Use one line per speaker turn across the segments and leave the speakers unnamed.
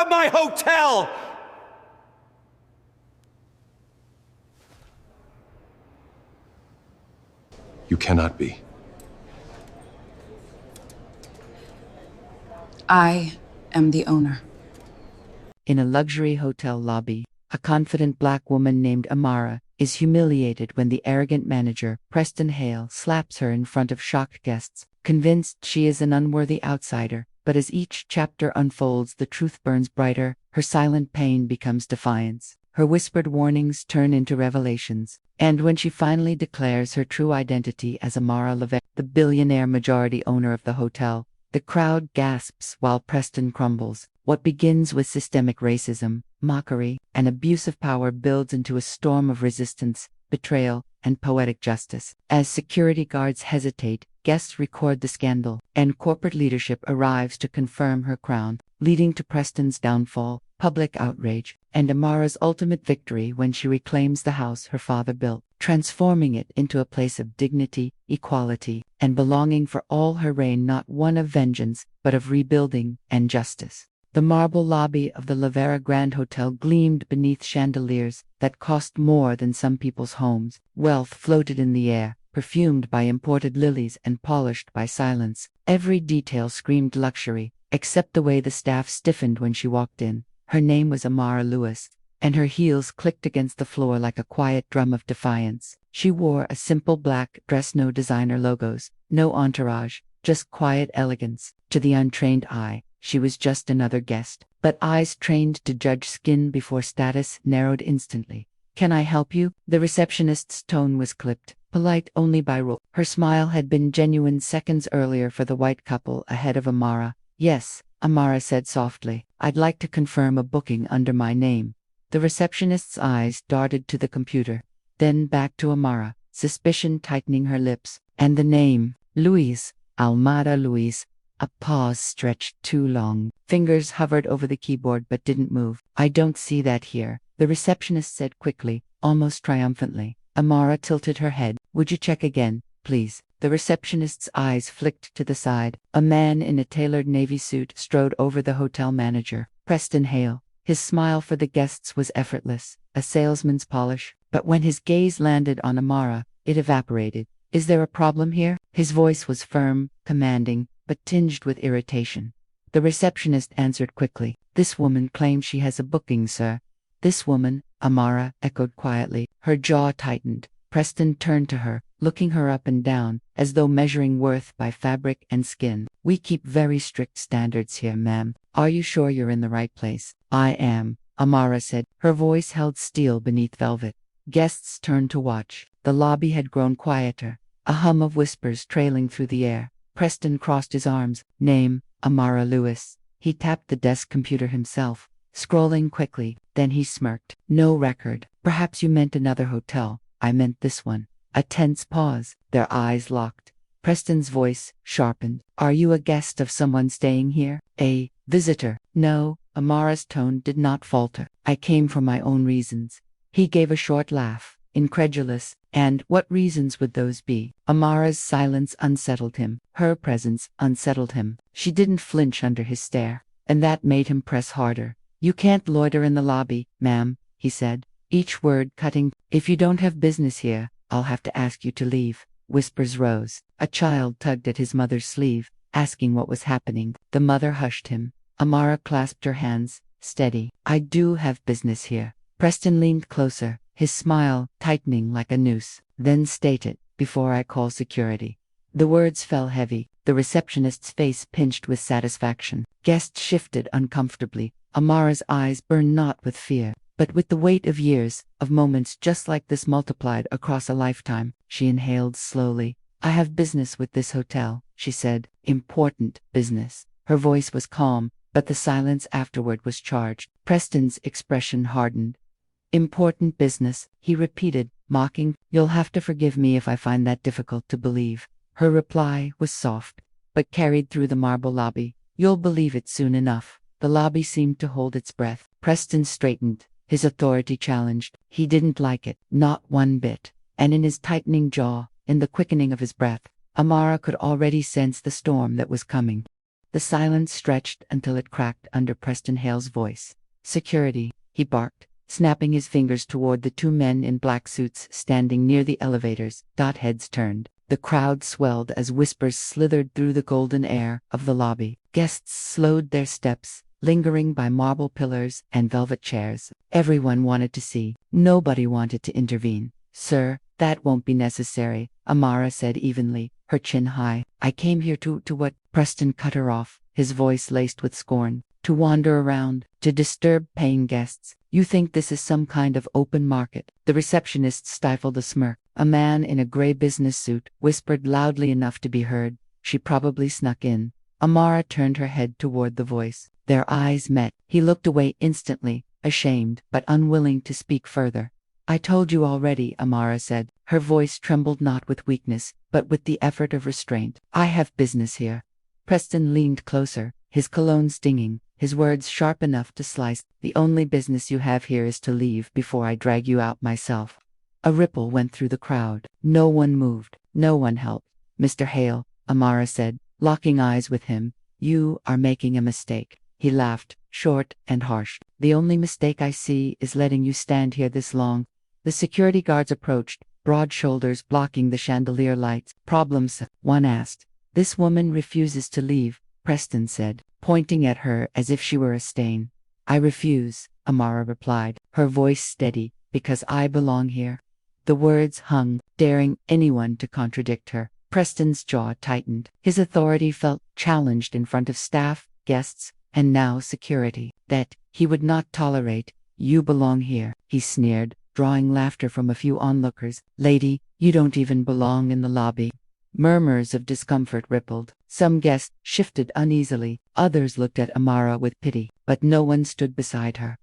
of my hotel!
You cannot be.
I am the owner.
In a luxury hotel lobby, a confident black woman named Amara is humiliated when the arrogant manager, Preston Hale, slaps her in front of shocked guests, convinced she is an unworthy outsider. But as each chapter unfolds, the truth burns brighter, her silent pain becomes defiance. Her whispered warnings turn into revelations. And when she finally declares her true identity as Amara LaVera, the billionaire majority owner of the hotel, the crowd gasps while Preston crumbles. What begins with systemic racism, mockery, and abuse of power builds into a storm of resistance, betrayal, and poetic justice. As security guards hesitate, guests record the scandal, and corporate leadership arrives to confirm her crown, leading to Preston's downfall, public outrage, and Amara's ultimate victory when she reclaims the house her father built, transforming it into a place of dignity, equality, and belonging for all her reign, not one of vengeance, but of rebuilding and justice. The marble lobby of the LaVera Grand Hotel gleamed beneath chandeliers that cost more than some people's homes. Wealth floated in the air, perfumed by imported lilies and polished by silence. Every detail screamed luxury, except the way the staff stiffened when she walked in. Her name was Amara Lewis, and her heels clicked against the floor like a quiet drum of defiance. She wore a simple black dress, no designer logos, no entourage, just quiet elegance. To the untrained eye, she was just another guest, but eyes trained to judge skin before status narrowed instantly. "Can I help you?" The receptionist's tone was clipped, polite only by rule. Her smile had been genuine seconds earlier for the white couple ahead of Amara. "Yes," Amara said softly. "I'd like to confirm a booking under my name." The receptionist's eyes darted to the computer, then back to Amara, suspicion tightening her lips. "And the name? Louise. Almada Louise." A pause stretched too long. Fingers hovered over the keyboard but didn't move. "I don't see that here," the receptionist said quickly, almost triumphantly. Amara tilted her head. "Would you check again, please?" The receptionist's eyes flicked to the side. A man in a tailored navy suit strode over the hotel manager, Preston Hale. His smile for the guests was effortless, a salesman's polish, but when his gaze landed on Amara, it evaporated. "Is there a problem here?" His voice was firm, commanding, but tinged with irritation. The receptionist answered quickly. "This woman claims she has a booking, sir." "This woman?" Amara echoed quietly. Her jaw tightened. Preston turned to her, looking her up and down, as though measuring worth by fabric and skin. "We keep very strict standards here, ma'am. Are you sure you're in the right place?" "I am," Amara said. Her voice held steel beneath velvet. Guests turned to watch. The lobby had grown quieter, a hum of whispers trailing through the air. Preston crossed his arms. "Name, Amara Lewis." He tapped the desk computer himself, scrolling quickly. Then he smirked. "No record. Perhaps you meant another hotel. I meant this one." A tense pause. Their eyes locked. Preston's voice sharpened. "Are you a guest of someone staying here? A visitor?" "No." Amara's tone did not falter. "I came for my own reasons." He gave a short laugh, incredulous. "And what reasons would those be?" Amara's silence unsettled him. Her presence unsettled him. She didn't flinch under his stare, and that made him press harder. "You can't loiter in the lobby, ma'am," he said, each word cutting. "If you don't have business here, I'll have to ask you to leave." Whispers rose. A child tugged at his mother's sleeve, asking what was happening. The mother hushed him. Amara clasped her hands, steady. "I do have business here." Preston leaned closer, his smile tightening like a noose. "Then state it, before I call security." The words fell heavy. The receptionist's face pinched with satisfaction. Guests shifted uncomfortably. Amara's eyes burned not with fear, but with the weight of years, of moments just like this multiplied across a lifetime. She inhaled slowly. "I have business with this hotel," she said. "Important business." Her voice was calm, but the silence afterward was charged. Preston's expression hardened. "Important business," he repeated, mocking. "You'll have to forgive me if I find that difficult to believe." Her reply was soft, but carried through the marble lobby. "You'll believe it soon enough." The lobby seemed to hold its breath. Preston straightened, his authority challenged. He didn't like it, not one bit. And in his tightening jaw, in the quickening of his breath, Amara could already sense the storm that was coming. The silence stretched until it cracked under Preston Hale's voice. "Security," he barked, snapping his fingers toward the two men in black suits standing near the elevators. Heads turned. The crowd swelled as whispers slithered through the golden air of the lobby. Guests slowed their steps, lingering by marble pillars and velvet chairs. Everyone wanted to see. Nobody wanted to intervene. "Sir, that won't be necessary," Amara said evenly, her chin high. "I came here to what?" Preston cut her off, his voice laced with scorn. "To wander around, to disturb paying guests. You think this is some kind of open market?" The receptionist stifled a smirk. A man in a gray business suit whispered loudly enough to be heard. "She probably snuck in." Amara turned her head toward the voice. Their eyes met. He looked away instantly, ashamed, but unwilling to speak further. "I told you already," Amara said. Her voice trembled not with weakness, but with the effort of restraint. "I have business here." Preston leaned closer, his cologne stinging, his words sharp enough to slice. "The only business you have here is to leave before I drag you out myself." A ripple went through the crowd. No one moved. No one helped. "Mr. Hale," Amara said, locking eyes with him, "you are making a mistake." He laughed, short and harsh. "The only mistake I see is letting you stand here this long." The security guards approached, broad shoulders blocking the chandelier lights. "Problems?" one asked. "This woman refuses to leave," Preston said, pointing at her as if she were a stain. "I refuse," Amara replied, her voice steady, "because I belong here." The words hung, daring anyone to contradict her. Preston's jaw tightened. His authority felt challenged in front of staff, guests, and now security. That he would not tolerate. "You belong here," he sneered, drawing laughter from a few onlookers. "Lady, you don't even belong in the lobby." Murmurs of discomfort rippled. Some guests shifted uneasily. Others looked at Amara with pity, but no one stood beside her.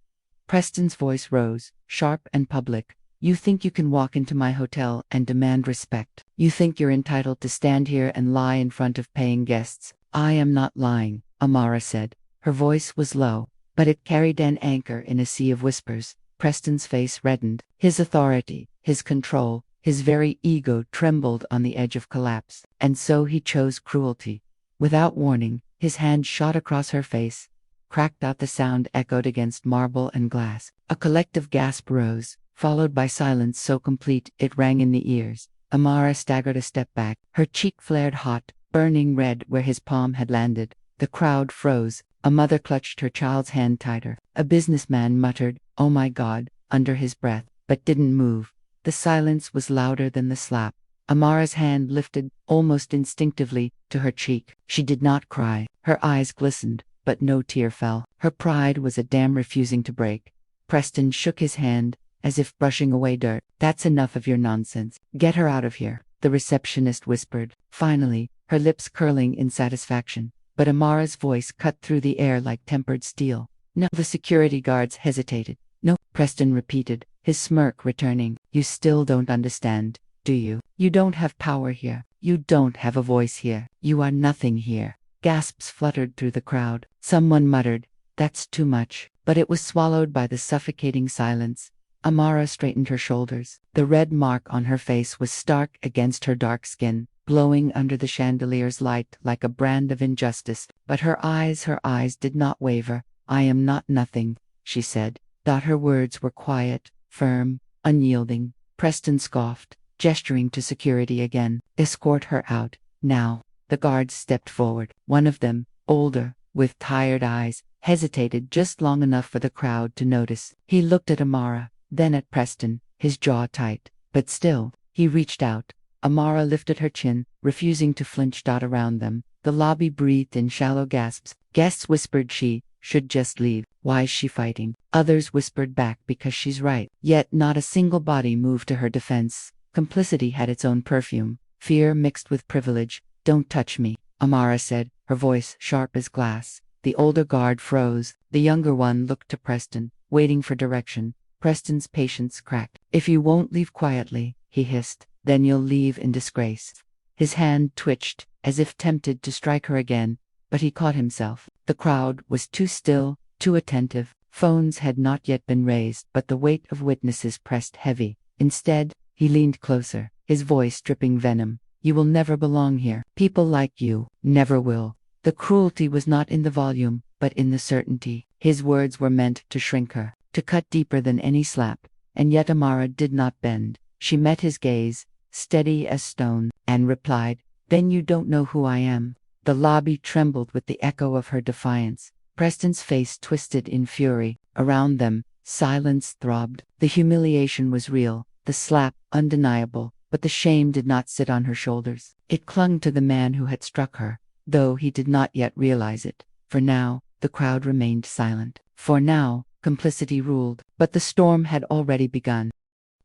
Preston's voice rose, sharp and public. "You think you can walk into my hotel and demand respect. You think you're entitled to stand here and lie in front of paying guests." "I am not lying," Amara said. Her voice was low, but it carried an anchor in a sea of whispers. Preston's face reddened. His authority, his control, his very ego trembled on the edge of collapse. And so he chose cruelty. Without warning, his hand shot across her face. Cracked out. The sound echoed against marble and glass. A collective gasp rose, followed by silence so complete it rang in the ears. Amara staggered a step back, her cheek flared hot, burning red where his palm had landed. The crowd froze. A mother clutched her child's hand tighter. A businessman muttered, "Oh my God," under his breath, but didn't move. The silence was louder than the slap. Amara's hand lifted, almost instinctively, to her cheek. She did not cry. Her eyes glistened, but no tear fell. Her pride was a dam refusing to break. Preston shook his hand, as if brushing away dirt. "That's enough of your nonsense. Get her out of here," the receptionist whispered, finally, her lips curling in satisfaction. But Amara's voice cut through the air like tempered steel. "No." The security guards hesitated. "No," Preston repeated, his smirk returning. "You still don't understand, do you? You don't have power here. You don't have a voice here. You are nothing here." Gasps fluttered through the crowd. Someone muttered, "That's too much," but it was swallowed by the suffocating silence. Amara straightened her shoulders. The red mark on her face was stark against her dark skin, glowing under the chandelier's light like a brand of injustice. But her eyes did not waver. "I am not nothing," she said. Her words were quiet, firm, unyielding. Preston scoffed, gesturing to security again. "Escort her out, now." The guards stepped forward. One of them, older, with tired eyes, hesitated just long enough for the crowd to notice. He looked at Amara, then at Preston, his jaw tight. But still, he reached out. Amara lifted her chin, refusing to flinch. Around them, the lobby breathed in shallow gasps. Guests whispered she should just leave. Why's she fighting? Others whispered back, because she's right. Yet not a single body moved to her defense. Complicity had its own perfume, fear mixed with privilege. "Don't touch me," Amara said, her voice sharp as glass. The older guard froze. The younger one looked to Preston, waiting for direction. Preston's patience cracked. "If you won't leave quietly," he hissed, "then you'll leave in disgrace." His hand twitched, as if tempted to strike her again, but he caught himself. The crowd was too still, too attentive. Phones had not yet been raised, but the weight of witnesses pressed heavy. Instead, he leaned closer, his voice dripping venom. "You will never belong here. People like you never will." The cruelty was not in the volume, but in the certainty. His words were meant to shrink her, to cut deeper than any slap. And yet Amara did not bend. She met his gaze, steady as stone, and replied, "Then you don't know who I am." The lobby trembled with the echo of her defiance. Preston's face twisted in fury. Around them, silence throbbed. The humiliation was real, the slap undeniable, but the shame did not sit on her shoulders. It clung to the man who had struck her, though he did not yet realize it. For now, the crowd remained silent. For now, complicity ruled. But the storm had already begun.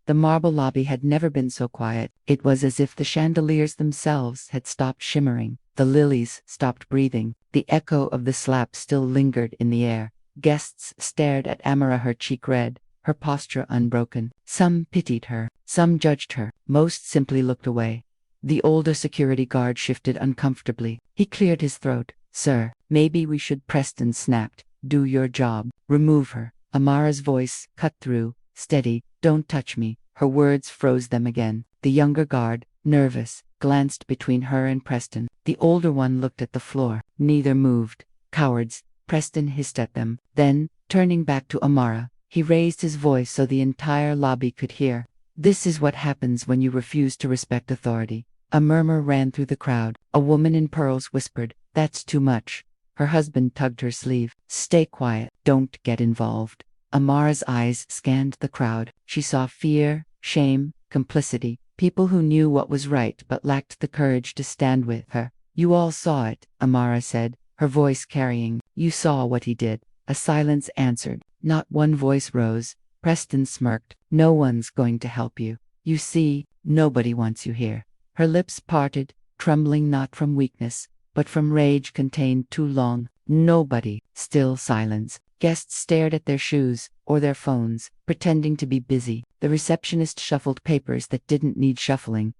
The marble lobby had never been so quiet. It was as if the chandeliers themselves had stopped shimmering. The lilies stopped breathing. The echo of the slap still lingered in the air. Guests stared at Amara, her cheek red, her posture unbroken. Some pitied her, some judged her, most simply looked away. The older security guard shifted uncomfortably. He cleared his throat. "Sir, maybe we should." Preston snapped. "Do your job. Remove her." Amara's voice cut through, steady. "Don't touch me." Her words froze them again. The younger guard, nervous, glanced between her and Preston. The older one looked at the floor. Neither moved. "Cowards," Preston hissed at them. Then, turning back to Amara, he raised his voice so the entire lobby could hear. "This is what happens when you refuse to respect authority." A murmur ran through the crowd. A woman in pearls whispered, "That's too much." Her husband tugged her sleeve. "Stay quiet. Don't get involved." Amara's eyes scanned the crowd. She saw fear, shame, complicity, people who knew what was right but lacked the courage to stand with her. "You all saw it," Amara said, her voice carrying. "You saw what he did." A silence answered. Not one voice rose. Preston smirked. "No one's going to help you. You see, nobody wants you here." Her lips parted, trembling not from weakness, but from rage contained too long. Nobody. Still silence. Guests stared at their shoes, or their phones, pretending to be busy. The receptionist shuffled papers that didn't need shuffling.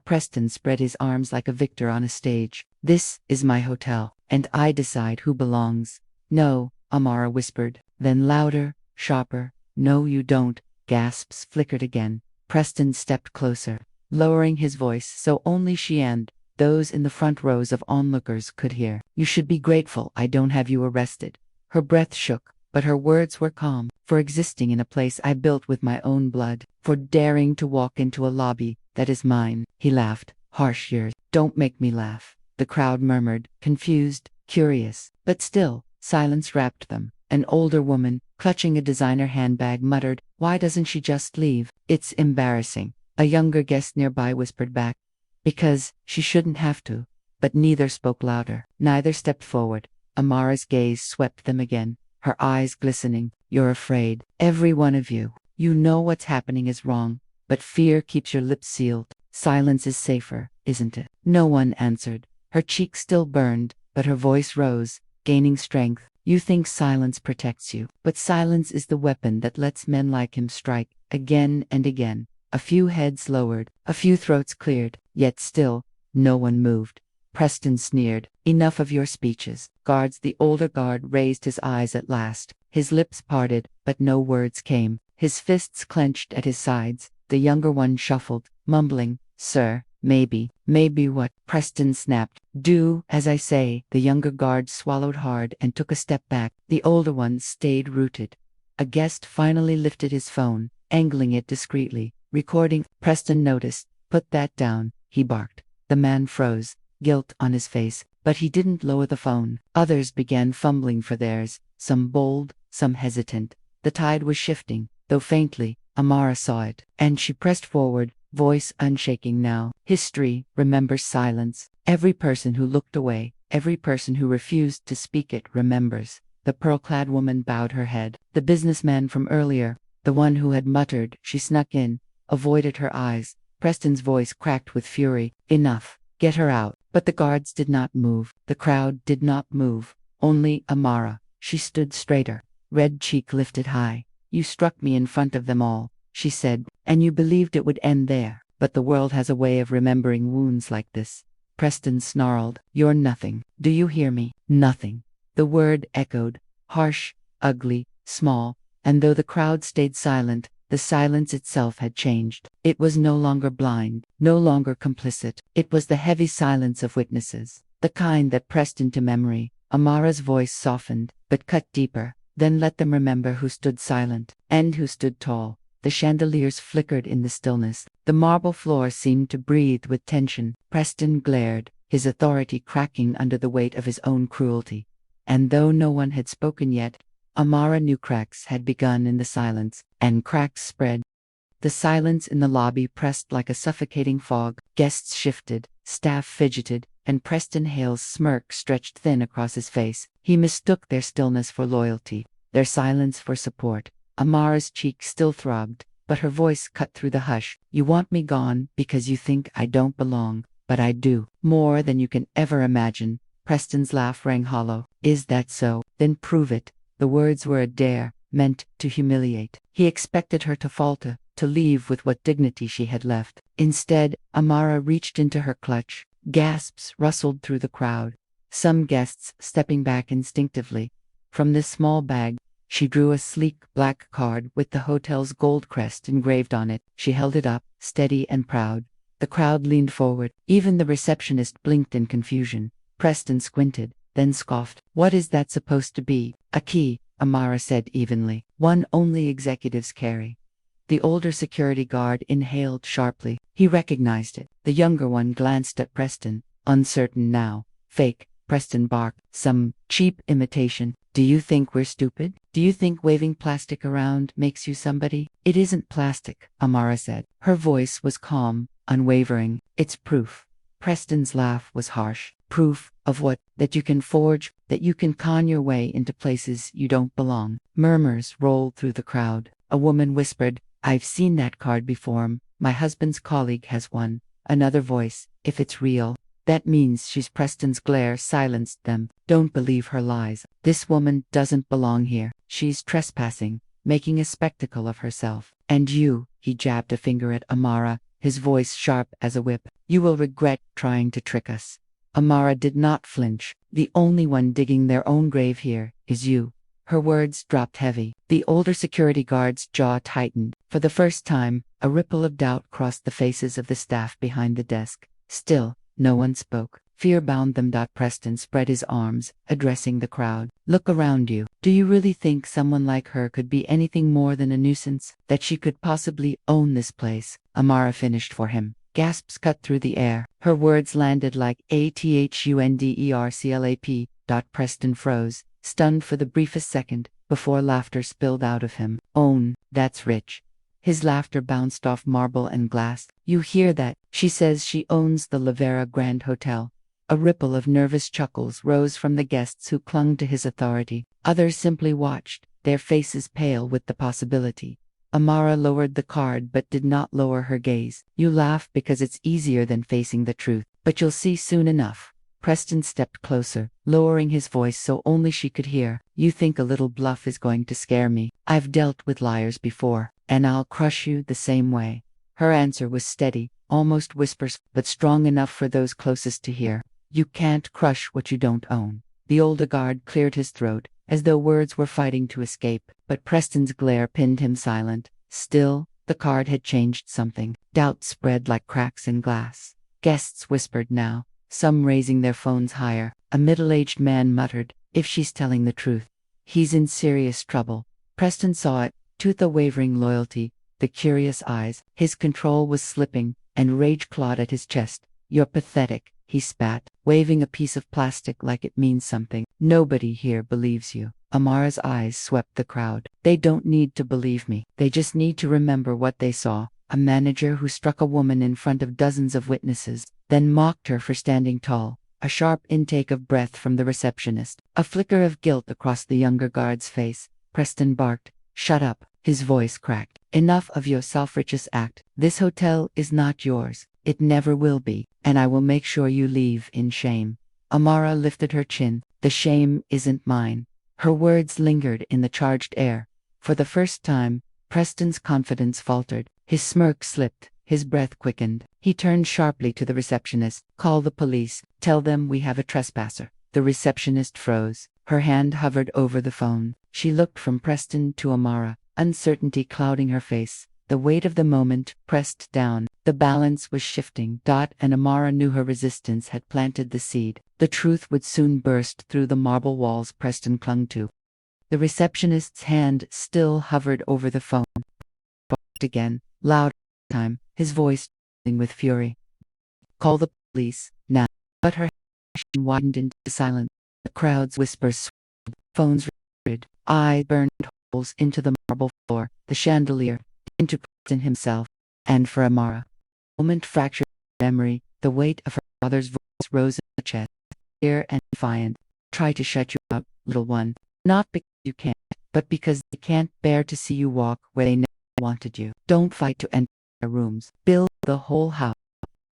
Preston spread his arms like a victor on a stage. "This is my hotel, and I decide who belongs." "No," Amara whispered. Then louder, sharper. "No, you don't." Gasps flickered again. Preston stepped closer, lowering his voice so only she and those in the front rows of onlookers could hear. "You should be grateful I don't have you arrested." Her breath shook, but her words were calm. "For existing in a place I built with my own blood. For daring to walk into a lobby that is mine." He laughed. "Harsh years." "Don't make me laugh." The crowd murmured, confused, curious. But still, silence wrapped them. An older woman, clutching a designer handbag, muttered, "Why doesn't she just leave? It's embarrassing." A younger guest nearby whispered back, "Because she shouldn't have to." But neither spoke louder. Neither stepped forward. Amara's gaze swept them again, her eyes glistening. "You're afraid. Every one of you. You know what's happening is wrong, but fear keeps your lips sealed. Silence is safer, isn't it?" No one answered. Her cheeks still burned, but her voice rose, gaining strength. "You think silence protects you, but silence is the weapon that lets men like him strike again and again." A few heads lowered, a few throats cleared, yet still, no one moved. Preston sneered. "Enough of your speeches." Guards, the older guard raised his eyes at last. His lips parted, but no words came. His fists clenched at his sides. The younger one shuffled, mumbling, "Sir, maybe." "Maybe what?" Preston snapped. "Do as I say." The younger guard swallowed hard and took a step back. The older one stayed rooted. A guest finally lifted his phone, angling it discreetly, recording. Preston noticed. "Put that down," he barked. The man froze, guilt on his face, but he didn't lower the phone. Others began fumbling for theirs, some bold, some hesitant. The tide was shifting, though faintly. Amara saw it, and she pressed forward, voice unshaking now. "History remembers silence. Every person who looked away, every person who refused to speak it remembers." The pearl-clad woman bowed her head. The businessman from earlier, the one who had muttered, she snuck in, avoided her eyes. Preston's voice cracked with fury. "Enough. Get her out." But the guards did not move. The crowd did not move. Only Amara. She stood straighter, red cheek lifted high. "You struck me in front of them all," she said, "and you believed it would end there. But the world has a way of remembering wounds like this." Preston snarled. "You're nothing. Do you hear me? Nothing." The word echoed, harsh, ugly, small, and though the crowd stayed silent, the silence itself had changed. It was no longer blind, no longer complicit. It was the heavy silence of witnesses. the kind that pressed into memory. Amara's voice softened, but cut deeper. Then let them remember who stood silent, and who stood tall. The chandeliers flickered in the stillness. The marble floor seemed to breathe with tension. Preston glared, his authority cracking under the weight of his own cruelty. And though no one had spoken yet, Amara knew cracks had begun in the silence, and cracks spread. The silence in the lobby pressed like a suffocating fog. Guests shifted, staff fidgeted, and Preston Hale's smirk stretched thin across his face. He mistook their stillness for loyalty, their silence for support. Amara's cheek still throbbed, but her voice cut through the hush. You want me gone because you think I don't belong, but I do. More than you can ever imagine. Preston's laugh rang hollow. Is that so? Then prove it. The words were a dare, meant to humiliate. He expected her to falter, to leave with what dignity she had left. Instead, Amara reached into her clutch. Gasps rustled through the crowd, some guests stepping back instinctively. From this small bag, she drew a sleek black card with the hotel's gold crest engraved on it. She held it up, steady and proud. The crowd leaned forward. Even the receptionist blinked in confusion. Preston squinted, then scoffed. What is that supposed to be? A key, Amara said evenly. One only executives carry. The older security guard inhaled sharply. He recognized it. The younger one glanced at Preston, uncertain now. Fake, Preston barked. Some cheap imitation. Do you think we're stupid? Do you think waving plastic around makes you somebody? It isn't plastic, Amara said. Her voice was calm, unwavering. It's proof. Preston's laugh was harsh. Proof of what? That you can forge, that you can con your way into places you don't belong. Murmurs rolled through the crowd. A woman whispered, I've seen that card before. My husband's colleague has one. Another voice, if it's real, that means she's. Preston's glare silenced them. Don't believe her lies. This woman doesn't belong here. She's trespassing, making a spectacle of herself. And you, he jabbed a finger at Amara, his voice sharp as a whip. You will regret trying to trick us. Amara did not flinch. The only one digging their own grave here is you. Her words dropped heavy. The older security guard's jaw tightened. For the first time, a ripple of doubt crossed the faces of the staff behind the desk. Still, no one spoke. Fear bound them. Preston spread his arms, addressing the crowd. Look around you. Do you really think someone like her could be anything more than a nuisance? That she could possibly own this place? Amara finished for him. Gasps cut through the air. Her words landed like ATHUNDERCLAP. Preston froze, stunned for the briefest second, before laughter spilled out of him. Own, that's rich. His laughter bounced off marble and glass. You hear that? She says she owns the LaVera Grand Hotel. A ripple of nervous chuckles rose from the guests who clung to his authority. Others simply watched, their faces pale with the possibility. Amara lowered the card but did not lower her gaze. You laugh because it's easier than facing the truth, but you'll see soon enough. Preston stepped closer, lowering his voice so only she could hear. You think a little bluff is going to scare me? I've dealt with liars before, and I'll crush you the same way. Her answer was steady, almost whispers, but strong enough for those closest to hear. You can't crush what you don't own. The older guard cleared his throat, as though words were fighting to escape, but Preston's glare pinned him silent. Still, the card had changed something. Doubt spread like cracks in glass. Guests whispered now, some raising their phones higher. A middle-aged man muttered, if she's telling the truth, he's in serious trouble. Preston saw it, too, the wavering loyalty, the curious eyes. His control was slipping, and rage clawed at his chest. You're pathetic, he spat, waving a piece of plastic like it means something. Nobody here believes you. Amara's eyes swept the crowd. They don't need to believe me. They just need to remember what they saw. A manager who struck a woman in front of dozens of witnesses, then mocked her for standing tall. A sharp intake of breath from the receptionist. A flicker of guilt across the younger guard's face. Preston barked, shut up. His voice cracked. Enough of your self-righteous act. This hotel is not yours. It never will be, and I will make sure you leave in shame. Amara lifted her chin. The shame isn't mine. Her words lingered in the charged air. For the first time, Preston's confidence faltered. His smirk slipped. His breath quickened. He turned sharply to the receptionist. Call the police. Tell them we have a trespasser. The receptionist froze. Her hand hovered over the phone. She looked from Preston to Amara, uncertainty clouding her face. The weight of the moment pressed down. The balance was shifting. And Amara knew her resistance had planted the seed. The truth would soon burst through the marble walls Preston clung to. The receptionist's hand still hovered over the phone. Barked again, louder this time, his voice trembling with fury. Call the police, now. But her hand widened into silence. The crowd's whispers swelled. Phones reverted. Eyes burned holes into the marble floor, the chandelier, into Preston himself. And for Amara, the moment fractured memory. The weight of her father's voice rose in her chest, clear and defiant. Try to shut you out, little one. Not because you can't, but because they can't bear to see you walk where they never wanted you. Don't fight to enter their rooms. Build the whole house.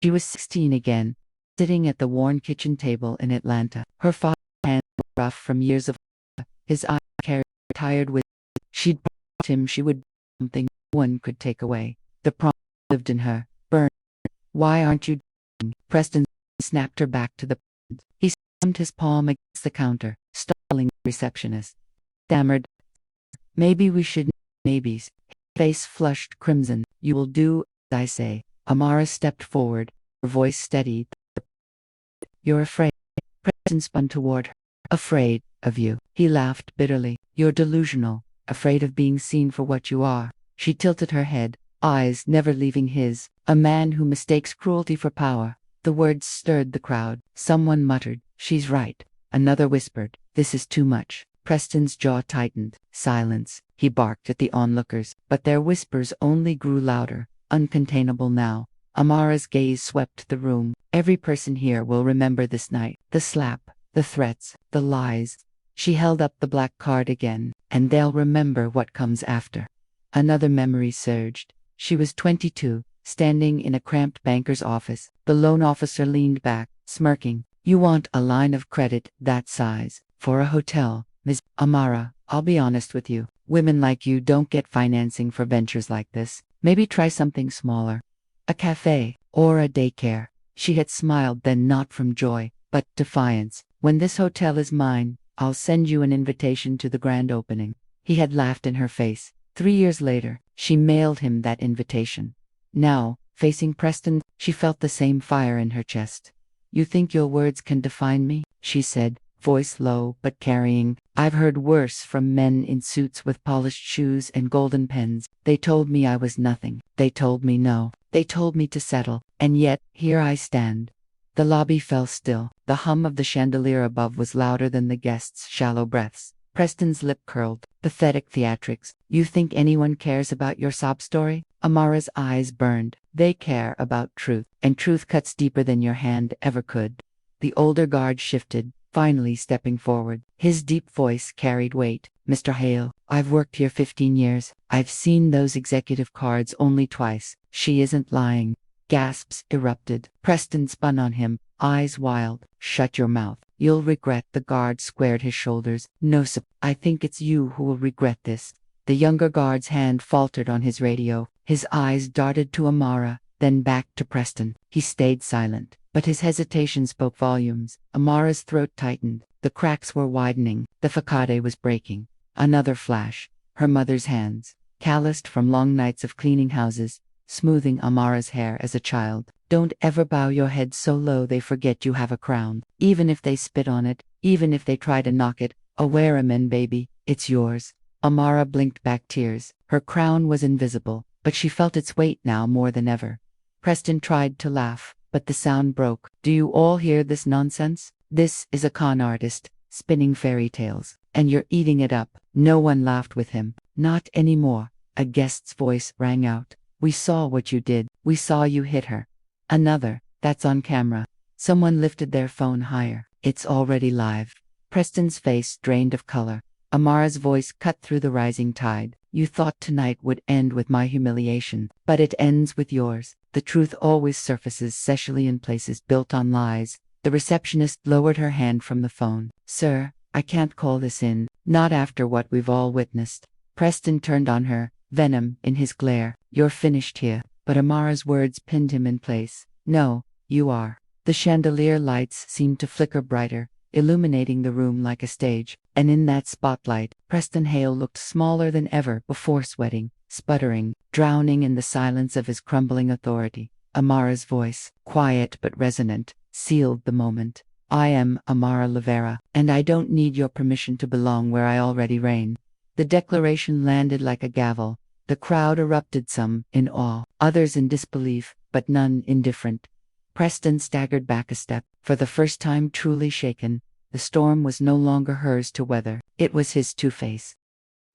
She was 16 again, sitting at the worn kitchen table in Atlanta. Her father's hands were rough from years of labor. His eyes carried tired wisdom. She'd promised him she would do something no one could take away. The promise lived in her, burned her. Why aren't you doing? Preston snapped her back to the point. He slammed his palm against the counter, startling the receptionist. Stammered, maybe we shouldn't. Maybes. His face flushed crimson. You will do as I say. Amara stepped forward, her voice steady. You're afraid. Preston spun toward her. Afraid of you. He laughed bitterly. You're delusional, afraid of being seen for what you are. She tilted her head, eyes never leaving his. A man who mistakes cruelty for power. The words stirred the crowd. Someone muttered, she's right. Another whispered, this is too much. Preston's jaw tightened. Silence. He barked at the onlookers, but their whispers only grew louder, uncontainable now. Amara's gaze swept the room. Every person here will remember this night. The slap, the threats, the lies. She held up the black card again, and they'll remember what comes after. Another memory surged. She was 22, standing in a cramped banker's office. The loan officer leaned back, smirking. You want a line of credit that size for a hotel, Ms. Amara. I'll be honest with you. Women like you don't get financing for ventures like this. Maybe try something smaller. A cafe, or a daycare. She had smiled, then not from joy, but defiance. When this hotel is mine, I'll send you an invitation to the grand opening. He had laughed in her face. 3 years later, she mailed him that invitation. Now, facing Preston, she felt the same fire in her chest. You think your words can define me? She said, voice low but carrying. I've heard worse from men in suits with polished shoes and golden pens. They told me I was nothing. They told me no. They told me to settle. And yet, here I stand. The lobby fell still. The hum of the chandelier above was louder than the guests' shallow breaths. Preston's lip curled. Pathetic theatrics. You think anyone cares about your sob story? Amara's eyes burned. They care about truth. And truth cuts deeper than your hand ever could. The older guard shifted, finally stepping forward. His deep voice carried weight. Mr. Hale, I've worked here 15 years. I've seen those executive cards only twice. She isn't lying. Gasps erupted. Preston spun on him, eyes wild. Shut your mouth. You'll regret. The guard squared his shoulders. No, sir. I think it's you who will regret this. The younger guard's hand faltered on his radio. His eyes darted to Amara, then back to Preston. He stayed silent, but his hesitation spoke volumes. Amara's throat tightened. The cracks were widening. The facade was breaking. Another flash. Her mother's hands, calloused from long nights of cleaning houses, smoothing Amara's hair as a child. Don't ever bow your head so low they forget you have a crown. Even if they spit on it, even if they try to knock it, aware amen baby, it's yours. Amara blinked back tears. Her crown was invisible, but she felt its weight now more than ever. Preston tried to laugh, but the sound broke. Do you all hear this nonsense? This is a con artist, spinning fairy tales, and you're eating it up. No one laughed with him. Not anymore. A guest's voice rang out. We saw what you did. We saw you hit her. Another, that's on camera. Someone lifted their phone higher. It's already live. Preston's face drained of color. Amara's voice cut through the rising tide. You thought tonight would end with my humiliation, but it ends with yours. The truth always surfaces, especially in places built on lies. The receptionist lowered her hand from the phone. Sir, I can't call this in, not after what we've all witnessed. Preston turned on her, venom in his glare. You're finished here. But Amara's words pinned him in place. No, you are. The chandelier lights seemed to flicker brighter, illuminating the room like a stage, and in that spotlight, Preston Hale looked smaller than ever before, sweating, sputtering, drowning in the silence of his crumbling authority. Amara's voice, quiet but resonant, sealed the moment. I am Amara LaVera, and I don't need your permission to belong where I already reign. The declaration landed like a gavel. The crowd erupted, some in awe, others in disbelief, but none indifferent. Preston staggered back a step, for the first time truly shaken. The storm was no longer hers to weather, it was his to face.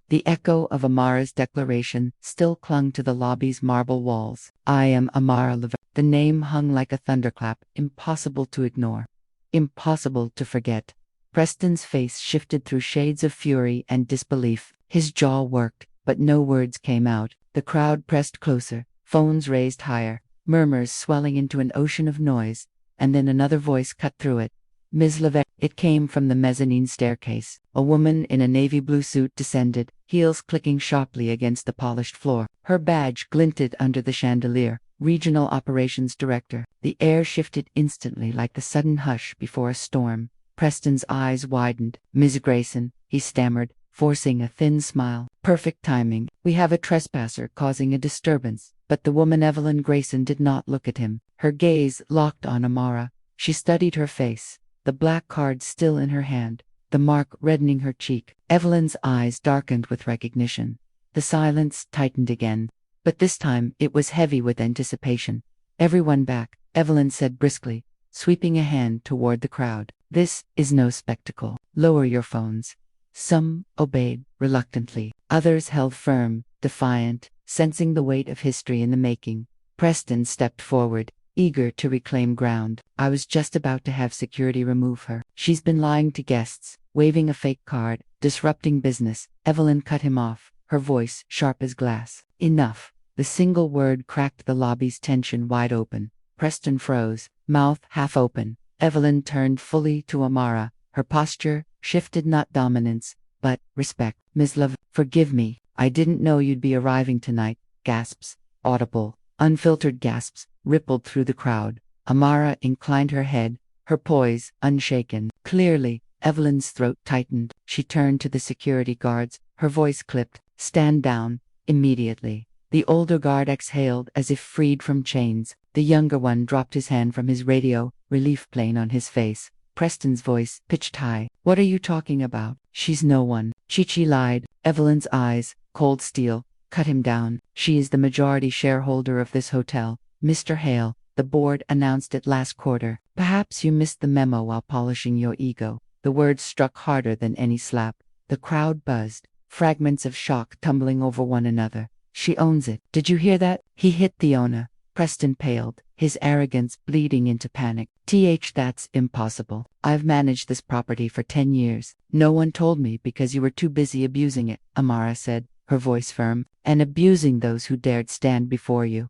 The echo of Amara's declaration still clung to the lobby's marble walls. I am Amara LaVera. The name hung like a thunderclap, impossible to ignore, impossible to forget. Preston's face shifted through shades of fury and disbelief. His jaw worked, but no words came out. The crowd pressed closer, phones raised higher, murmurs swelling into an ocean of noise, and then another voice cut through it. Ms. LaVera. It came from the mezzanine staircase. A woman in a navy blue suit descended, heels clicking sharply against the polished floor. Her badge glinted under the chandelier. Regional Operations Director. The air shifted instantly like the sudden hush before a storm. Preston's eyes widened. Ms. Grayson, he stammered, forcing a thin smile. Perfect timing. We have a trespasser causing a disturbance. But the woman Evelyn Grayson did not look at him. Her gaze locked on Amara. She studied her face, the black card still in her hand, the mark reddening her cheek. Evelyn's eyes darkened with recognition. The silence tightened again, but this time it was heavy with anticipation. Everyone back, Evelyn said briskly, sweeping a hand toward the crowd. This is no spectacle. Lower your phones. Some obeyed, reluctantly. Others held firm, defiant, sensing the weight of history in the making. Preston stepped forward, eager to reclaim ground. I was just about to have security remove her. She's been lying to guests, waving a fake card, disrupting business. Evelyn cut him off, her voice sharp as glass. Enough. The single word cracked the lobby's tension wide open. Preston froze, mouth half open. Evelyn turned fully to Amara. Her posture shifted, not dominance, but respect. Ms. Love, forgive me. I didn't know you'd be arriving tonight. Gasps, audible, unfiltered gasps, rippled through the crowd. Amara inclined her head, her poise unshaken. Clearly, Evelyn's throat tightened. She turned to the security guards, her voice clipped. Stand down, immediately. The older guard exhaled as if freed from chains. The younger one dropped his hand from his radio, relief plain on his face. Preston's voice pitched high. What are you talking about? She's no one. Chi lied. Evelyn's eyes, cold steel, cut him down. She is the majority shareholder of this hotel. Mr. Hale, the board announced it last quarter. Perhaps you missed the memo while polishing your ego. The words struck harder than any slap. The crowd buzzed, fragments of shock tumbling over one another. She owns it. Did you hear that? He hit the owner. Preston paled, his arrogance bleeding into panic. That's impossible. I've managed this property for 10 years. No one told me because you were too busy abusing it, Amara said, her voice firm, and abusing those who dared stand before you.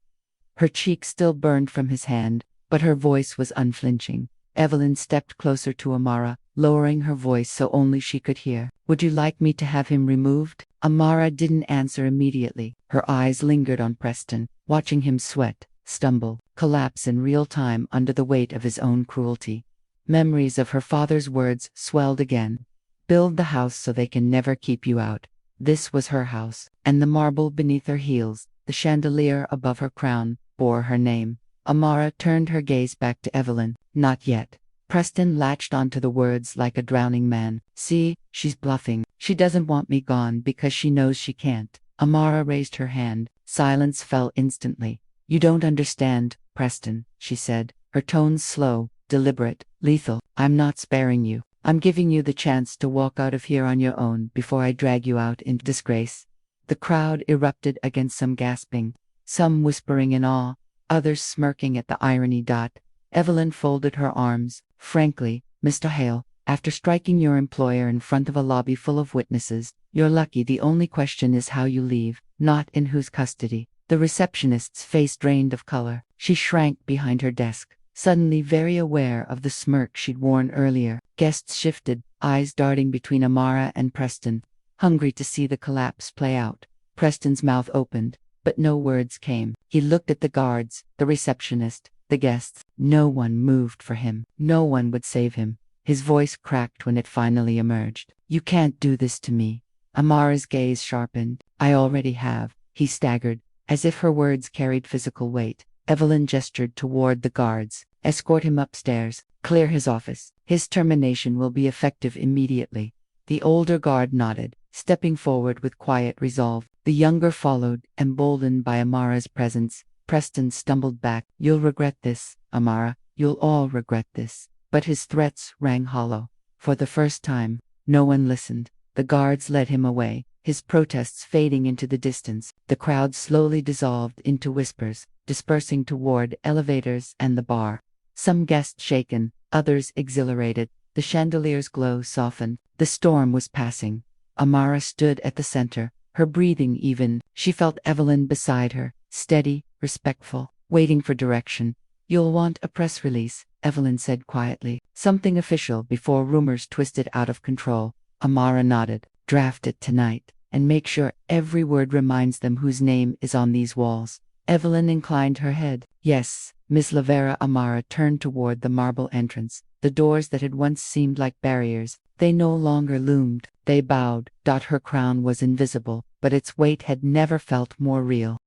Her cheek still burned from his hand, but her voice was unflinching. Evelyn stepped closer to Amara, lowering her voice so only she could hear. Would you like me to have him removed? Amara didn't answer immediately. Her eyes lingered on Preston, watching him sweat, stumble, collapse in real time under the weight of his own cruelty. Memories of her father's words swelled again. Build the house so they can never keep you out. This was her house, and the marble beneath her heels, the chandelier above her crown, bore her name. Amara turned her gaze back to Evelyn. Not yet. Preston latched onto the words like a drowning man. See, she's bluffing. She doesn't want me gone because she knows she can't. Amara raised her hand. Silence fell instantly. You don't understand, Preston, she said, her tones slow, deliberate, lethal. I'm not sparing you. I'm giving you the chance to walk out of here on your own before I drag you out into disgrace. The crowd erupted against, some gasping, some whispering in awe, others smirking at the irony. Evelyn folded her arms. Frankly, Mr. Hale, after striking your employer in front of a lobby full of witnesses, you're lucky. The only question is how you leave, not in whose custody. The receptionist's face drained of color. She shrank behind her desk, suddenly very aware of the smirk she'd worn earlier. Guests shifted, eyes darting between Amara and Preston, hungry to see the collapse play out. Preston's mouth opened, but no words came. He looked at the guards, the receptionist, the guests. No one moved for him. No one would save him. His voice cracked when it finally emerged. You can't do this to me. Amara's gaze sharpened. I already have. He staggered, As if her words carried physical weight, Evelyn gestured toward the guards. Escort him upstairs. Clear his office. His termination will be effective immediately. The older guard nodded, stepping forward with quiet resolve. The younger followed, emboldened by Amara's presence. Preston stumbled back. You'll regret this, Amara. You'll all regret this. But his threats rang hollow. For the first time, no one listened. The guards led him away, his protests fading into the distance. The crowd slowly dissolved into whispers, dispersing toward elevators and the bar. Some guests shaken, others exhilarated. The chandelier's glow softened. The storm was passing. Amara stood at the center, her breathing even. She felt Evelyn beside her, steady, respectful, waiting for direction. You'll want a press release, Evelyn said quietly. Something official before rumors twisted out of control. Amara nodded. Draft it tonight, and make sure every word reminds them whose name is on these walls. Evelyn inclined her head. Yes, Miss LaVera. Amara turned toward the marble entrance. The doors that had once seemed like barriers, they no longer loomed. They bowed. Her crown was invisible, but its weight had never felt more real.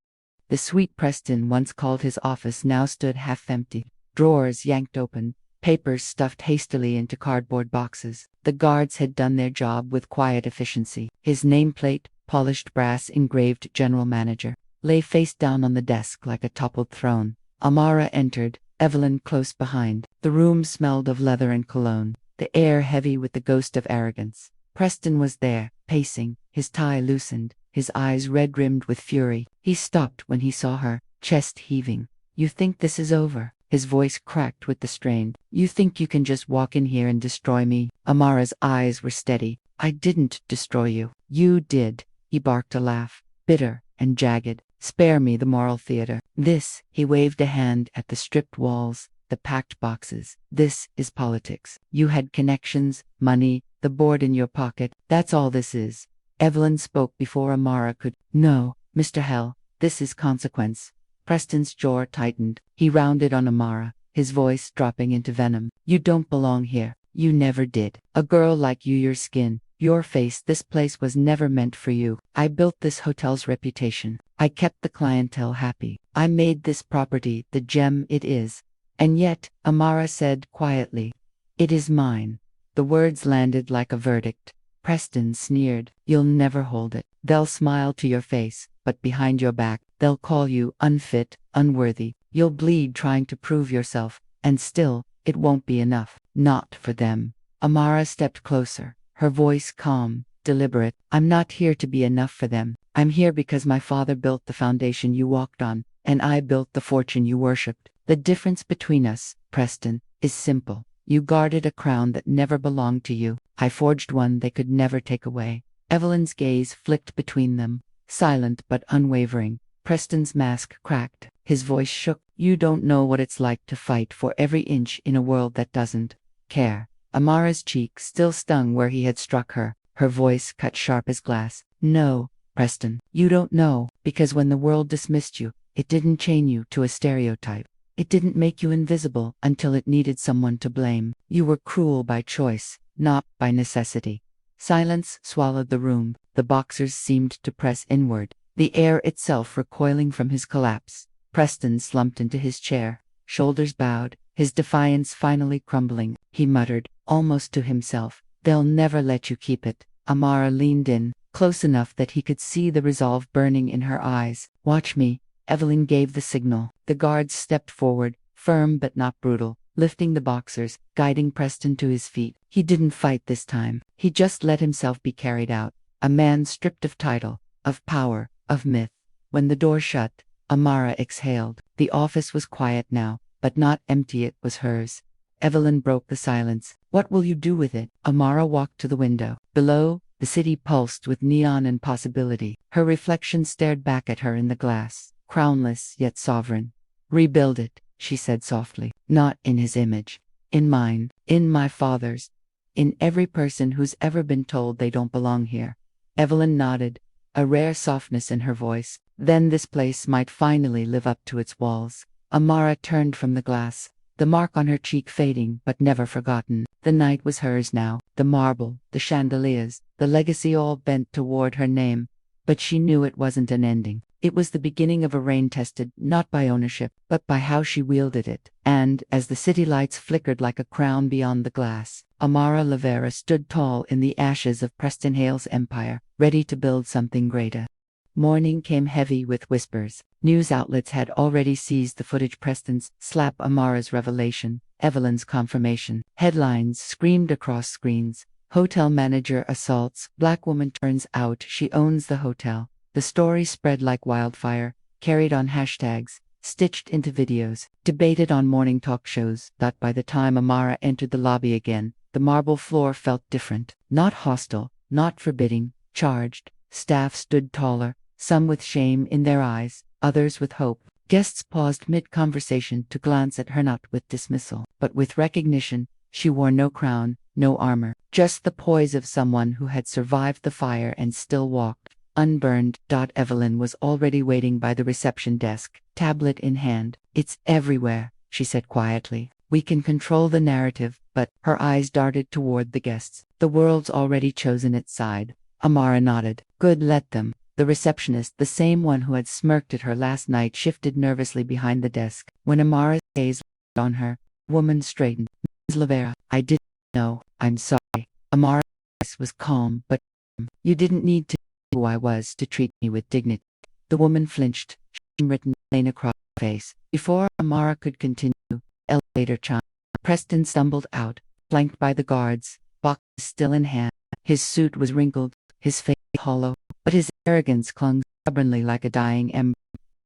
The suite Preston once called his office now stood half empty. Drawers yanked open, papers stuffed hastily into cardboard boxes. The guards had done their job with quiet efficiency. His nameplate, polished brass engraved General Manager, lay face down on the desk like a toppled throne. Amara entered, Evelyn close behind. The room smelled of leather and cologne, the air heavy with the ghost of arrogance. Preston was there, pacing, his tie loosened, his eyes red-rimmed with fury. He stopped when he saw her, chest heaving. You think this is over? His voice cracked with the strain. You think you can just walk in here and destroy me? Amara's eyes were steady. I didn't destroy you. You did. He barked a laugh, bitter and jagged. Spare me the moral theater. This, he waved a hand at the stripped walls, the packed boxes. This is politics. You had connections, money, the board in your pocket. That's all this is. Evelyn spoke before Amara could. No, Mr. Hell, this is consequence. Preston's jaw tightened. He rounded on Amara, his voice dropping into venom. You don't belong here. You never did. A girl like you, your skin, your face, this place was never meant for you. I built this hotel's reputation. I kept the clientele happy. I made this property the gem it is. And yet, Amara said quietly, it is mine. The words landed like a verdict. Preston sneered. You'll never hold it. They'll smile to your face, but behind your back, they'll call you unfit, unworthy. You'll bleed trying to prove yourself, and still, it won't be enough. Not for them. Amara stepped closer, her voice calm, deliberate. I'm not here to be enough for them. I'm here because my father built the foundation you walked on, and I built the fortune you worshipped. The difference between us, Preston, is simple. You guarded a crown that never belonged to you. I forged one they could never take away. Evelyn's gaze flicked between them, silent but unwavering. Preston's mask cracked. His voice shook. You don't know what it's like to fight for every inch in a world that doesn't care. Amara's cheek still stung where he had struck her. Her voice cut sharp as glass. No, Preston, you don't know, because when the world dismissed you, it didn't chain you to a stereotype. It didn't make you invisible until it needed someone to blame. You were cruel by choice, not by necessity. Silence swallowed the room. The boxers seemed to press inward, the air itself recoiling from his collapse. Preston slumped into his chair, shoulders bowed, his defiance finally crumbling. He muttered, almost to himself, they'll never let you keep it. Amara leaned in, close enough that he could see the resolve burning in her eyes. Watch me. Evelyn gave the signal. The guards stepped forward, firm but not brutal, lifting the boxers, guiding Preston to his feet. He didn't fight this time. He just let himself be carried out. A man stripped of title, of power, of myth. When the door shut, Amara exhaled. The office was quiet now, but not empty. It was hers. Evelyn broke the silence. What will you do with it? Amara walked to the window. Below, the city pulsed with neon and possibility. Her reflection stared back at her in the glass, crownless yet sovereign. Rebuild it, she said softly. Not in his image. In mine. In my father's. In every person who's ever been told they don't belong here. Evelyn nodded, a rare softness in her voice. Then this place might finally live up to its walls. Amara turned from the glass, the mark on her cheek fading but never forgotten. The night was hers now, the marble, the chandeliers, the legacy all bent toward her name. But she knew it wasn't an ending. It was the beginning of a reign tested not by ownership, but by how she wielded it. And, as the city lights flickered like a crown beyond the glass, Amara LaVera stood tall in the ashes of Preston Hale's empire, ready to build something greater. Morning came heavy with whispers. News outlets had already seized the footage. Preston's slap, Amara's revelation, Evelyn's confirmation. Headlines screamed across screens. Hotel manager assaults, black woman turns out she owns the hotel. The story spread like wildfire, carried on hashtags, stitched into videos, debated on morning talk shows. That by the time Amara entered the lobby again, the marble floor felt different. Not hostile, not forbidding, charged. Staff stood taller, some with shame in their eyes, others with hope. Guests paused mid-conversation to glance at her, not with dismissal, but with recognition. She wore no crown, no armor, just the poise of someone who had survived the fire and still walked, unburned. Evelyn was already waiting by the reception desk, tablet in hand. "It's everywhere," she said quietly. "We can control the narrative," but her eyes darted toward the guests. "The world's already chosen its side." Amara nodded. "Good, let them." The receptionist, the same one who had smirked at her last night, shifted nervously behind the desk. When Amara's gaze landed on her, the woman straightened. "Ms. LaVera, I didn't know. I'm sorry." Amara's voice was calm but firm. "You didn't need to know who I was to treat me with dignity." The woman flinched, shame written plain across her face. Before Amara could continue, elevator chimed. Preston stumbled out, flanked by the guards, boxes still in hand. His suit was wrinkled, his face hollow, but his arrogance clung stubbornly like a dying ember.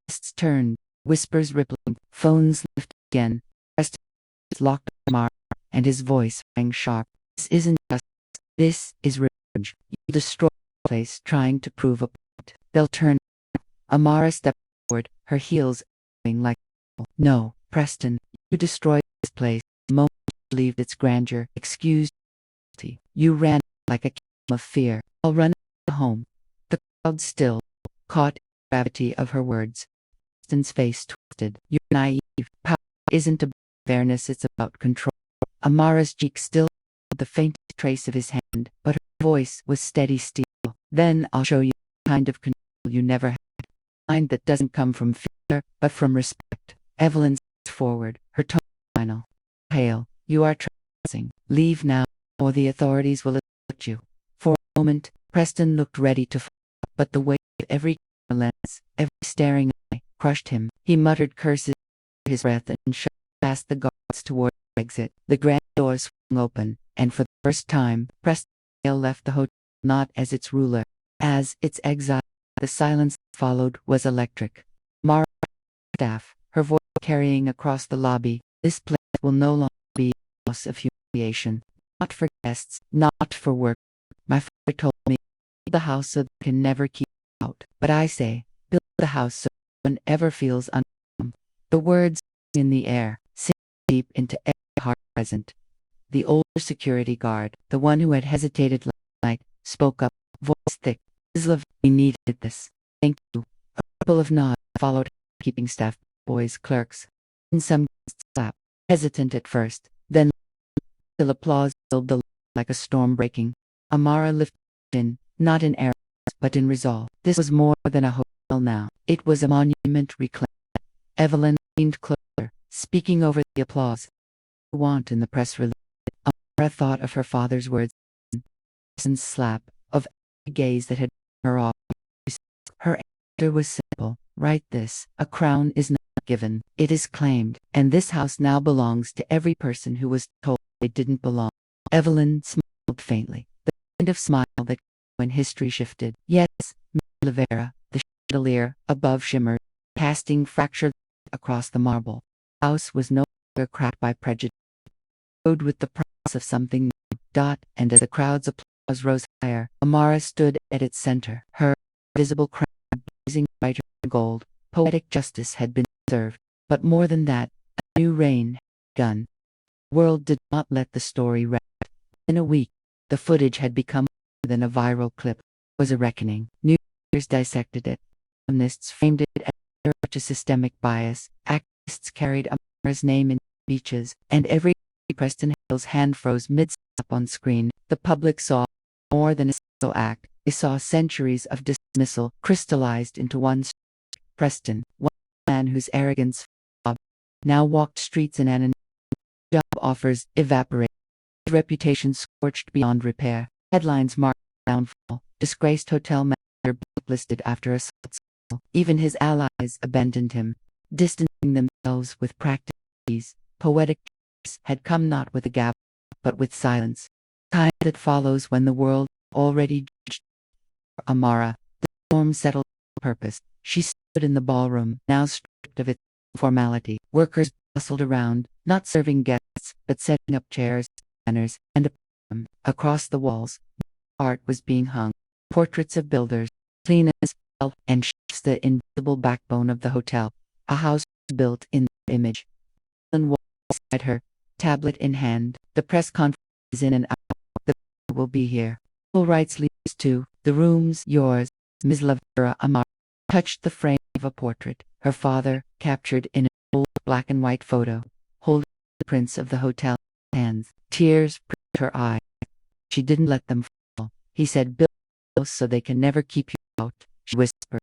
Guests turned, whispers rippling, phones lifted again. Preston locked Amara, and his voice rang sharp. "This isn't justice. This is revenge. You destroyed the place trying to prove a point. They'll turn." Amara stepped forward, her heels echoing like "No, Preston, you destroyed this place the moment you believed its grandeur excused guilty. You ran like a kingdom of fear. I'll run home." The crowd still, caught in the gravity of her words. Preston's face twisted. "You're naive. Power isn't about fairness, it's about control." Amara's cheek still held the faintest trace of his hand, but her voice was steady steel. "Then I'll show you the kind of control you never had. A kind that doesn't come from fear, but from respect." Evelyn stepped forward, her tone final. "Hale, you are trespassing. Leave now, or the authorities will escort you." For a moment, Preston looked ready to fall, but the weight of every camera lens, every staring eye, crushed him. He muttered curses under his breath and shoved past the guards toward the exit. The grand doors swung open, and for the first time, Preston Hale left the hotel not as its ruler, as its exile. The silence that followed was electric. Mara staff, her voice carrying across the lobby. "This place will no longer be a house of humiliation. Not for guests, not for work. My father told me, build the house so they can never keep you out. But I say, build the house so no one ever feels unwelcome." The words in the air, sinking deep into every heart present. The older security guard, the one who had hesitated last night, spoke up, voice thick. "Ms. LaVera, we needed this. Thank you." A ripple of nods followed, keeping staff, boys, clerks. And some guests clapped, hesitant at first, then till applause filled the like a storm breaking. Amara lifted in, not in arrogance, but in resolve. This was more than a hotel now. It was a monument reclaimed. Evelyn leaned closer, speaking over the applause. "You want in the press release." Amara thought of her father's words, Preston's slap, of every gaze that had turned her off. Her answer was simple. "Write this. A crown is not given, it is claimed, and this house now belongs to every person who was told they didn't belong." Evelyn smiled faintly, the kind of smile that came when history shifted. "Yes, Ms. LaVera," the chandelier above shimmered, casting fractured light across the marble. The house was no longer cracked by prejudice, glowed with the promise of something new. And as the crowd's applause rose higher, Amara stood at its center, her visible crown blazing brighter than gold. Poetic justice had been served, but more than that, a new reign had begun. The world did not let the story rest. In a week, the footage had become more than a viral clip. It was a reckoning. Newsreaders dissected it. Columnists framed it as a mirror to systemic bias. Activists carried Amara's name in speeches, and every Preston Hale's hand froze mid-slap on screen. The public saw more than a single act. They saw centuries of dismissal crystallized into one Preston, one man whose arrogance now walked streets in an job offers evaporated, reputation scorched beyond repair, headlines marked downfall, disgraced hotel manager blacklisted after assault. Even his allies abandoned him, distancing themselves with practices. Poetic had come not with a gavel, but with silence, kind that follows when the world already judged. Amara, the storm settled on purpose. She stood in the ballroom, now stripped of its formality. Workers bustled around, not serving guests, but setting up chairs, banners, and a podium. Across the walls, art was being hung. Portraits of builders, clean as hell, and chefs, the invisible backbone of the hotel. A house built in the image. Ellen walked beside her, tablet in hand. The press conference is in an hour. The will be here. Full rights leaves too. The room's yours. Ms. LaVera. Amara touched the frame of a portrait. Her father, captured in an old black and white photo, holding the prints of the hotel in his hands. Tears pricked her eyes. She didn't let them fall. He said, "Build a house so they can never keep you out," she whispered.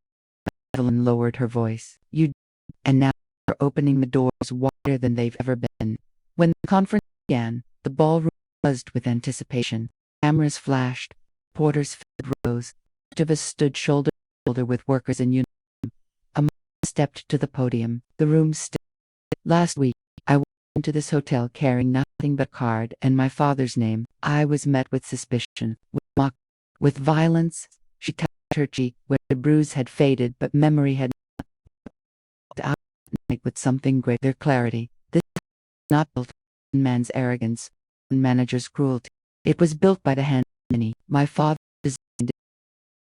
Evelyn lowered her voice. "You did, and now you're opening the doors wider than they've ever been." When the conference began, the ballroom buzzed with anticipation. Cameras flashed. Porters filled rows. Activists stood shoulder to shoulder with workers in uniform. Amara stepped to the podium. The room still. "Last week, I walked into this hotel carrying nothing but a card and my father's name. I was met with suspicion, with violence." She tapped her cheek where the bruise had faded but memory had not. Out at night with something greater clarity. This was not built on man's arrogance, on manager's cruelty. It was built by the hand of many. My father designed it.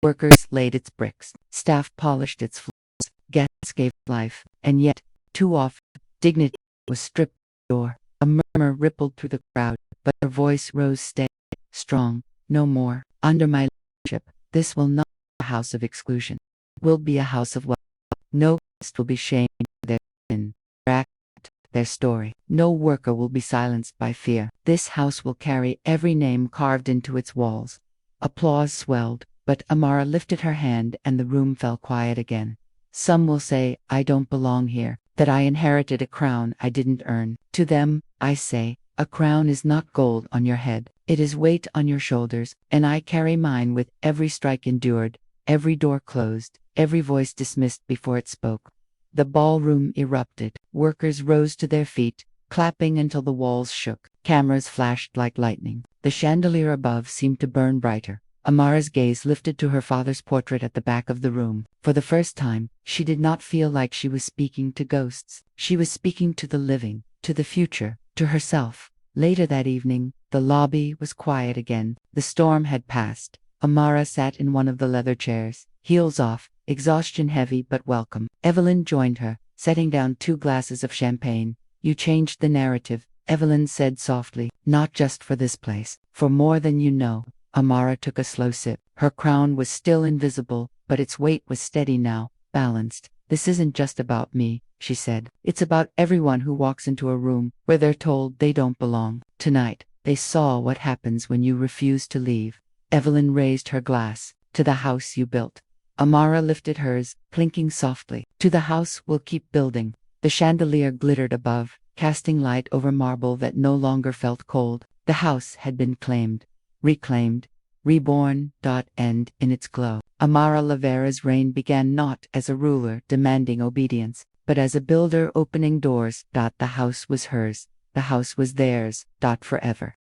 Workers laid its bricks. Staff polished its floors. Guests gave life. And yet, too often, dignity was stripped at the door. A murmur rippled through the crowd, but her voice rose steady, strong. "No more. Under my leadership, this will not be a house of exclusion. It will be a house of welcome. No guest will be shamed for their sin, their act, their story. No worker will be silenced by fear. This house will carry every name carved into its walls." Applause swelled, but Amara lifted her hand and the room fell quiet again. "Some will say I don't belong here, that I inherited a crown I didn't earn. To them, I say, a crown is not gold on your head. It is weight on your shoulders, and I carry mine with every strike endured, every door closed, every voice dismissed before it spoke." The ballroom erupted. Workers rose to their feet, clapping until the walls shook. Cameras flashed like lightning. The chandelier above seemed to burn brighter. Amara's gaze lifted to her father's portrait at the back of the room. For the first time, she did not feel like she was speaking to ghosts. She was speaking to the living, to the future, to herself. Later that evening, the lobby was quiet again. The storm had passed. Amara sat in one of the leather chairs, heels off, exhaustion heavy but welcome. Evelyn joined her, setting down 2 glasses of champagne. "You changed the narrative," Evelyn said softly. "Not just for this place, for more than you know." Amara took a slow sip. Her crown was still invisible, but its weight was steady now, balanced. "This isn't just about me," she said. "It's about everyone who walks into a room where they're told they don't belong. Tonight, they saw what happens when you refuse to leave." Evelyn raised her glass. "To the house you built." Amara lifted hers, clinking softly. "To the house we'll keep building." The chandelier glittered above, casting light over marble that no longer felt cold. The house had been claimed, reclaimed, reborn. And in its glow, Amara LaVera's reign began not as a ruler demanding obedience, but as a builder opening doors. The house was hers. The house was theirs. Forever.